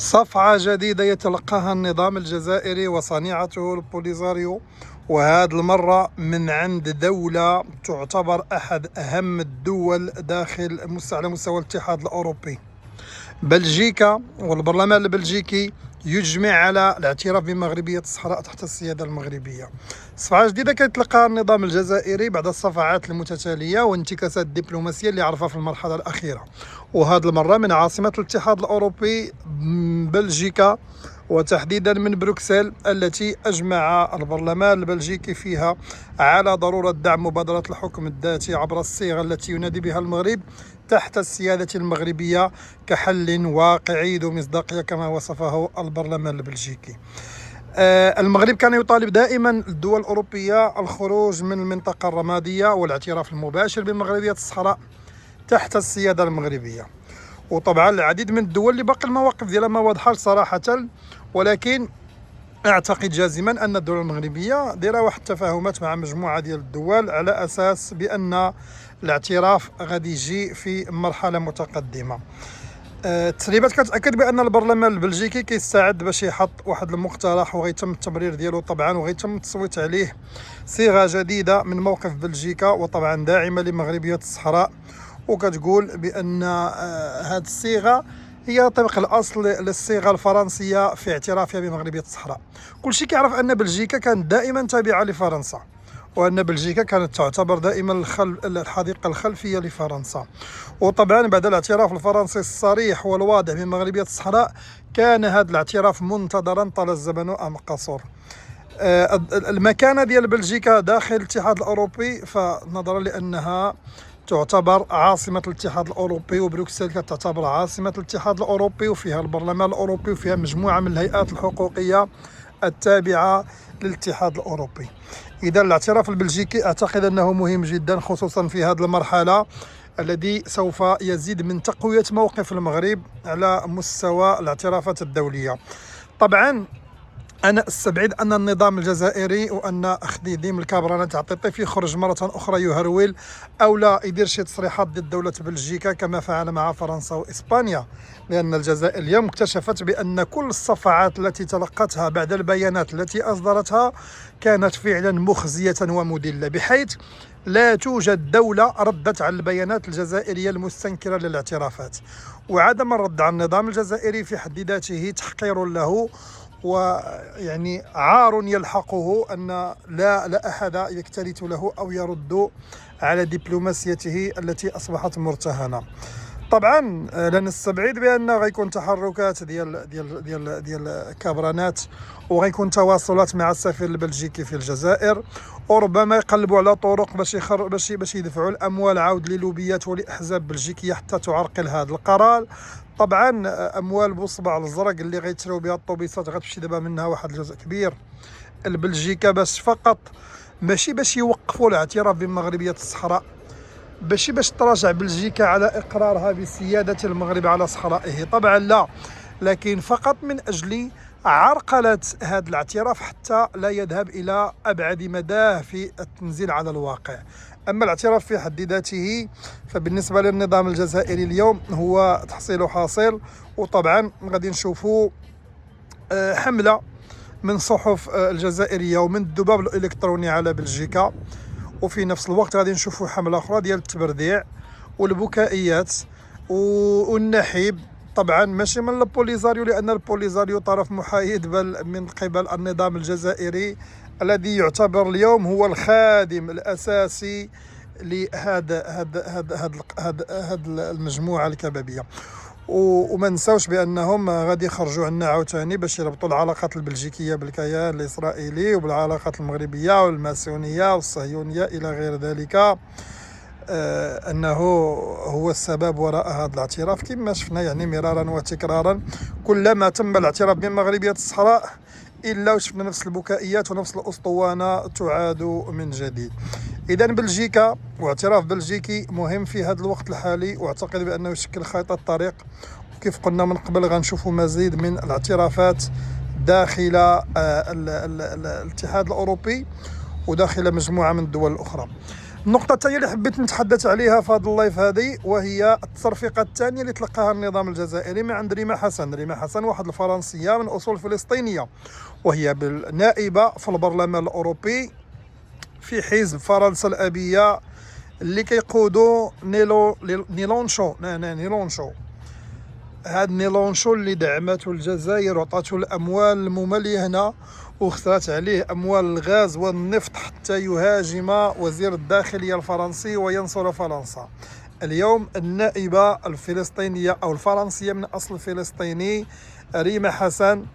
صفعة جديدة يتلقاها النظام الجزائري وصنيعته البوليزاريو، وهذه المرة من عند دولة تعتبر أحد أهم الدول على مستوى الاتحاد الأوروبي. بلجيكا، والبرلمان البلجيكي يجمع على الاعتراف بمغربية الصحراء تحت السيادة المغربية. صفعة جديدة كيتلقاها النظام الجزائري بعد الصفعات المتتالية والانتكاسات الدبلوماسية اللي عرفها في المرحلة الأخيرة، وهذه المرة من عاصمة الاتحاد الأوروبي بلجيكا، وتحديدا من بروكسل، التي أجمع البرلمان البلجيكي فيها على ضرورة دعم مبادرة الحكم الذاتي عبر الصيغة التي ينادي بها المغرب تحت السيادة المغربية كحل واقعي ذو مصداقية كما وصفه البرلمان البلجيكي. المغرب كان يطالب دائما الدول الأوروبية الخروج من المنطقة الرمادية والاعتراف المباشر بمغربية الصحراء تحت السيادة المغربية. وطبعا العديد من الدول اللي باقي المواقف ديالها ما واضحاش صراحة، ولكن اعتقد جازما ان الدوله المغربيه دايره واحد التفاهمات مع مجموعه ديال الدول على اساس بان الاعتراف غادي يجي في مرحله متقدمه. التسريبات كتاكد بان البرلمان البلجيكي كيستعد باش يحط واحد المقترح وغيتم التمرير ديالو طبعا، وغيتم التصويت عليه صيغه جديده من موقف بلجيكا وطبعا داعمه لمغربيه الصحراء، وكتقول بان هذه الصيغه هي طبق الاصل للصيغه الفرنسيه في اعترافها بمغربيه الصحراء. كل شيء كيعرف ان بلجيكا كانت دائما تابعه لفرنسا، وان بلجيكا كانت تعتبر دائما الحديقه الخلفيه لفرنسا. وطبعا بعد الاعتراف الفرنسي الصريح والواضح بمغربيه الصحراء كان هذا الاعتراف منتظرا طال الزمن ام قصر. المكانه ديال بلجيكا داخل الاتحاد الاوروبي، فنظرا لانها تعتبر عاصمة الاتحاد الأوروبي، وبروكسل تعتبر عاصمة الاتحاد الأوروبي، وفيها البرلمان الأوروبي، وفيها مجموعة من الهيئات الحقوقية التابعة للاتحاد الأوروبي. إذا الاعتراف البلجيكي أعتقد أنه مهم جدا، خصوصا في هذه المرحلة الذي سوف يزيد من تقوية موقف المغرب على مستوى الاعترافات الدولية. طبعا أنا أستبعد أن النظام الجزائري وأن خديديم الكابرانات عطيطيف يخرج مرة أخرى يهرول أو لا يدير شي تصريحات ضد دولة بلجيكا كما فعل مع فرنسا وإسبانيا، لأن الجزائر اليوم اكتشفت بأن كل الصفعات التي تلقتها بعد البيانات التي أصدرتها كانت فعلا مخزية ومدلة، بحيث لا توجد دولة ردت على البيانات الجزائرية المستنكرة للاعترافات. وعدم الرد على النظام الجزائري في حد ذاته تحقير له، ويعني عار يلحقه أن لا أحد يكترث له أو يرد على دبلوماسيته التي أصبحت مرتهنة. طبعا لا نستبعد بأن غيكون تحركات ديال كابرانات، وغيكون تواصلات مع السفير البلجيكي في الجزائر، وربما يقلبوا على طرق باش يدفعوا الاموال عود للوبيات ولاحزاب بلجيكيه حتى تعرقل هذا القرار. طبعا اموال بصبع الزرق اللي غيتشراو بها الطوبيسات غتمشي دابا منها واحد الجزء كبير لبلجيكا، باش فقط ماشي باش يوقفوا الاعتراف بمغربيه الصحراء، ماشي باش تراجع بلجيكا على اقرارها بسياده المغرب على صحرائه، طبعا لا، لكن فقط من اجل عرقلة هذا الاعتراف حتى لا يذهب إلى أبعد مداه في التنزيل على الواقع. أما الاعتراف في حد ذاته فبالنسبة للنظام الجزائري اليوم هو تحصيل حاصل، وطبعا غادي نشوفوا حملة من صحف الجزائرية ومن الذباب الإلكتروني على بلجيكا، وفي نفس الوقت غادي نشوفوا حملة أخرى ديال التبرديع والبكائيات والنحيب، طبعا ماشي من البوليزاريو لأن البوليزاريو طرف محايد، بل من قبل النظام الجزائري الذي يعتبر اليوم هو الخادم الأساسي لهذا المجموعة الكبابية. وما نساوش بانهم غادي يخرجوا عنا عاوتاني باش يربطوا العلاقات البلجيكيه بالكيان الاسرائيلي وبالعلاقات المغربيه والماسونيه والصهيونيه الى غير ذلك، انه هو السبب وراء هذا الاعتراف كما شفنا يعني مرارا وتكرارا. كلما تم الاعتراف بمغربيه الصحراء الا وشفنا نفس البكائيات ونفس الاسطوانه تعاد من جديد. اذا بلجيكا واعتراف بلجيكي مهم في هذا الوقت الحالي، واعتقد بانه يشكل خارطه الطريق، وكيف قلنا من قبل غنشوفوا مزيد من الاعترافات داخل الاتحاد الاوروبي وداخل مجموعه من الدول الاخرى. النقطة الثانية اللي حبيت نتحدث عليها في هذا اللايف هذه، وهي التصرفيقة الثانية اللي تلقاها النظام الجزائري من عند ريما حسن. ريما حسن واحد الفرنسية من أصول فلسطينية، وهي نائبة في البرلمان الأوروبي في حزب فرنسا الأبية اللي كيقودوا نيلونشو. هاد نيلونشو اللي دعمته الجزائر وعطاته الأموال المملينة وخسرت عليه أموال الغاز والنفط حتى يهاجم وزير الداخلية الفرنسي وينصر فرنسا. اليوم النائبة الفلسطينية أو الفرنسية من أصل فلسطيني ريما حسن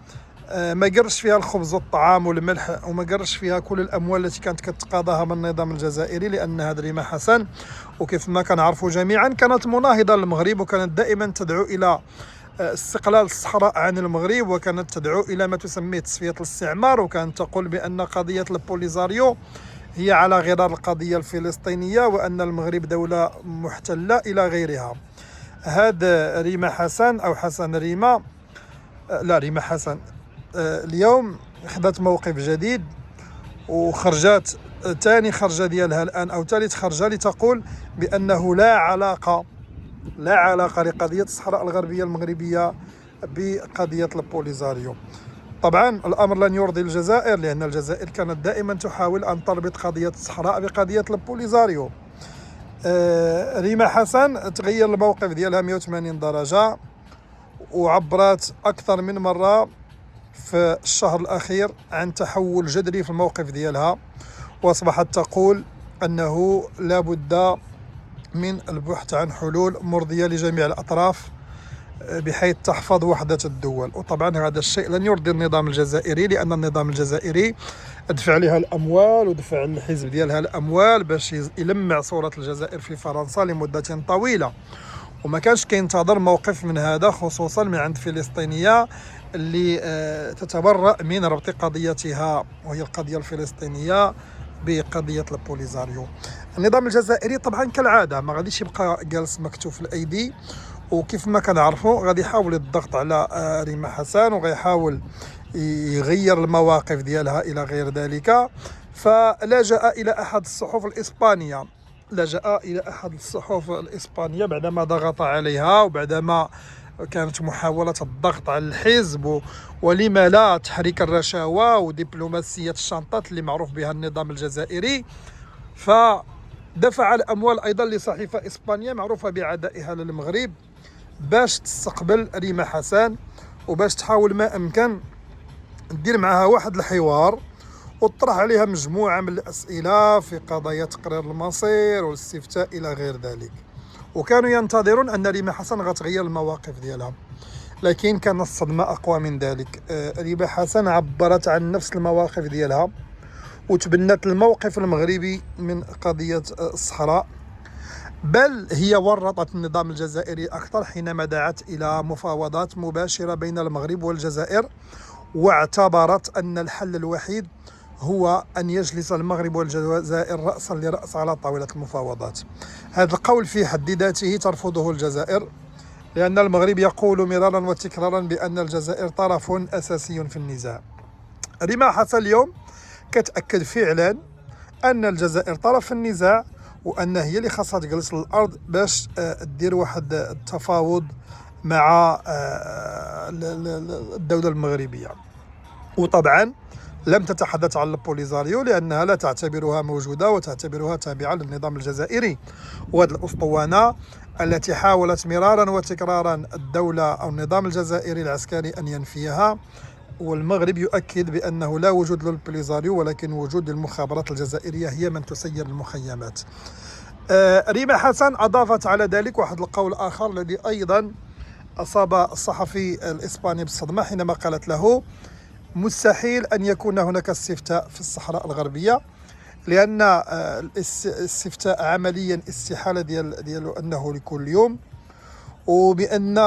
ما قرش فيها الخبز والطعام والملح، وما قرش فيها كل الأموال التي كانت كتقاضاها من النظام الجزائري، لأن هذه ريما حسن وكيف ما كنعرفوا جميعا كانت مناهضة للمغرب، وكانت دائما تدعو إلى استقلال الصحراء عن المغرب، وكانت تدعو إلى ما تسميه تصفية الاستعمار، وكانت تقول بأن قضية البوليزاريو هي على غرار القضية الفلسطينية، وأن المغرب دولة محتلة إلى غيرها. هذا ريما حسن أو حسن ريما، لا ريما حسن، اليوم خذت موقف جديد وخرجت ثاني خرجة ديالها الآن أو ثالث خرجة لتقول بأنه لا علاقة لقضية الصحراء الغربية المغربية بقضية البوليزاريو. طبعا الأمر لن يرضي الجزائر، لأن الجزائر كانت دائما تحاول أن تربط قضية الصحراء بقضية البوليزاريو. ريما حسن تغير الموقف ديالها 180 درجة، وعبرت أكثر من مرة في الشهر الأخير عن تحول جذري في الموقف ديالها، وأصبحت تقول أنه لا بد من البحث عن حلول مرضية لجميع الأطراف بحيث تحفظ وحدة الدول. وطبعا هذا الشيء لن يرضي النظام الجزائري، لأن النظام الجزائري دفع لها الأموال ودفع الحزب ديالها الأموال باش يلمع صورة الجزائر في فرنسا لمدة طويلة، وما كانش كينتظر موقف من هذا، خصوصا من عند فلسطينية اللي تتبرأ من ربط قضيتها وهي القضية الفلسطينية بقضية البوليزاريو. النظام الجزائري طبعا كالعادة ما غاديش يبقى جالس مكتوف الأيدي، وكيف ما كنعرفوا غادي يحاول الضغط على ريما حسن، وغيحاول يغير المواقف ديالها إلى غير ذلك. فلجأ إلى أحد الصحف الإسبانية بعدما ضغط عليها، وبعدما كانت محاولة الضغط على الحزب، ولما لا تحريك الرشاوى ودبلوماسية الشنطات اللي معروف بها النظام الجزائري. فدفع الأموال أيضا لصحيفة إسبانية معروفة بعدائها للمغرب باش تستقبل ريما حسن، وباش تحاول ما أمكن دير معها واحد الحوار وطرح عليها مجموعة من الأسئلة في قضايا تقرير المصير والاستفتاء إلى غير ذلك. وكانوا ينتظرون أن ريما حسن غتغير المواقف ديالها، لكن كان الصدمة أقوى من ذلك. ريما حسن عبرت عن نفس المواقف ديالها وتبنت الموقف المغربي من قضية الصحراء، بل هي ورطت النظام الجزائري أكثر حينما دعت إلى مفاوضات مباشرة بين المغرب والجزائر، واعتبرت أن الحل الوحيد هو أن يجلس المغرب والجزائر رأسا لرأس على طاولة المفاوضات. هذا القول في حد ذاته ترفضه الجزائر، لأن المغرب يقول مرارا وتكرارا بأن الجزائر طرف أساسي في النزاع. ريما حسن اليوم كتأكد فعلا أن الجزائر طرف في النزاع، وأن هي اللي خاصها تجلس للأرض باش دير واحد التفاوض مع الدولة المغربية. وطبعا لم تتحدث عن البوليزاريو لأنها لا تعتبرها موجودة وتعتبرها تابعة للنظام الجزائري، وهذه الأسطوانة التي حاولت مرارا وتكرارا الدولة أو النظام الجزائري العسكري أن ينفيها، والمغرب يؤكد بأنه لا وجود للبوليزاريو ولكن وجود المخابرات الجزائرية هي من تسير المخيمات. ريما حسن أضافت على ذلك واحد القول آخر الذي أيضا أصاب الصحفي الإسباني بالصدمة، حينما قالت له مستحيل أن يكون هناك استفتاء في الصحراء الغربية، لأن الاستفتاء عمليا استحالة ديالو أنه لكل يوم، وبأن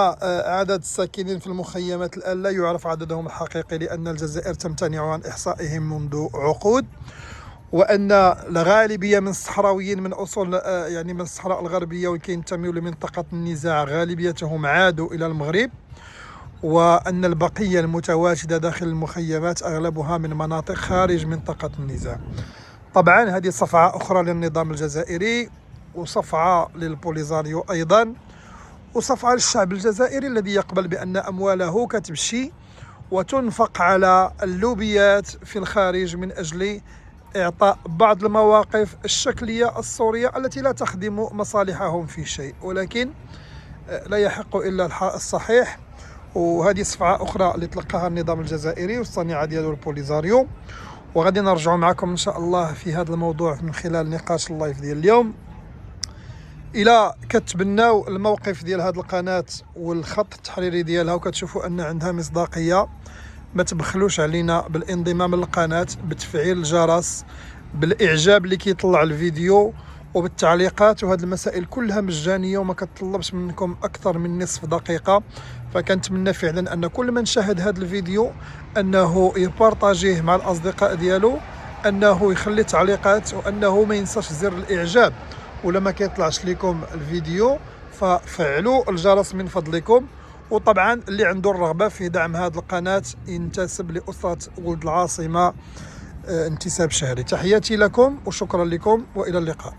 عدد الساكنين في المخيمات الآن لا يعرف عددهم الحقيقي لأن الجزائر تمتنع عن إحصائهم منذ عقود، وأن الغالبية من الصحراويين من أصول يعني من الصحراء الغربية وكينتميوا لمنطقة النزاع غالبيتهم عادوا إلى المغرب، وأن البقية المتواجدة داخل المخيمات أغلبها من مناطق خارج منطقة النزاع. طبعا هذه صفعة أخرى للنظام الجزائري، وصفعة للبوليزاريو أيضا، وصفعة للشعب الجزائري الذي يقبل بأن أمواله كتمشي وتنفق على اللوبيات في الخارج من أجل إعطاء بعض المواقف الشكلية الصورية التي لا تخدم مصالحهم في شيء، ولكن لا يحق إلا الصحيح. وهذه صفعة أخرى اللي تلقاها النظام الجزائري والصنيعة ديالو البوليزاريو. وغادي نرجع معكم إن شاء الله في هذا الموضوع من خلال نقاش اللايف ديال اليوم. إلى كتبناو الموقف ديال هذه القناة والخط التحريري ديالها وكتشوفوا أن عندها مصداقية، ما تبخلوش علينا بالانضمام للقناة، بتفعيل الجرس، بالإعجاب اللي كيطلع الفيديو، وبالتعليقات. وهذه المسائل كلها مجانية وما كتطلبش منكم أكثر من نصف دقيقة. فكنتمنى فعلا أن كل من شاهد هذا الفيديو أنه يبارطاجيه مع الأصدقاء ديالو، أنه يخلي تعليقات، وأنه ما ينساش زر الإعجاب. ولما كيطلعش لكم الفيديو ففعلوا الجرس من فضلكم. وطبعا اللي عنده الرغبة في دعم هذه القناة ينتسب لأسرة ولد العاصمة انتساب شهري. تحياتي لكم وشكرا لكم وإلى اللقاء.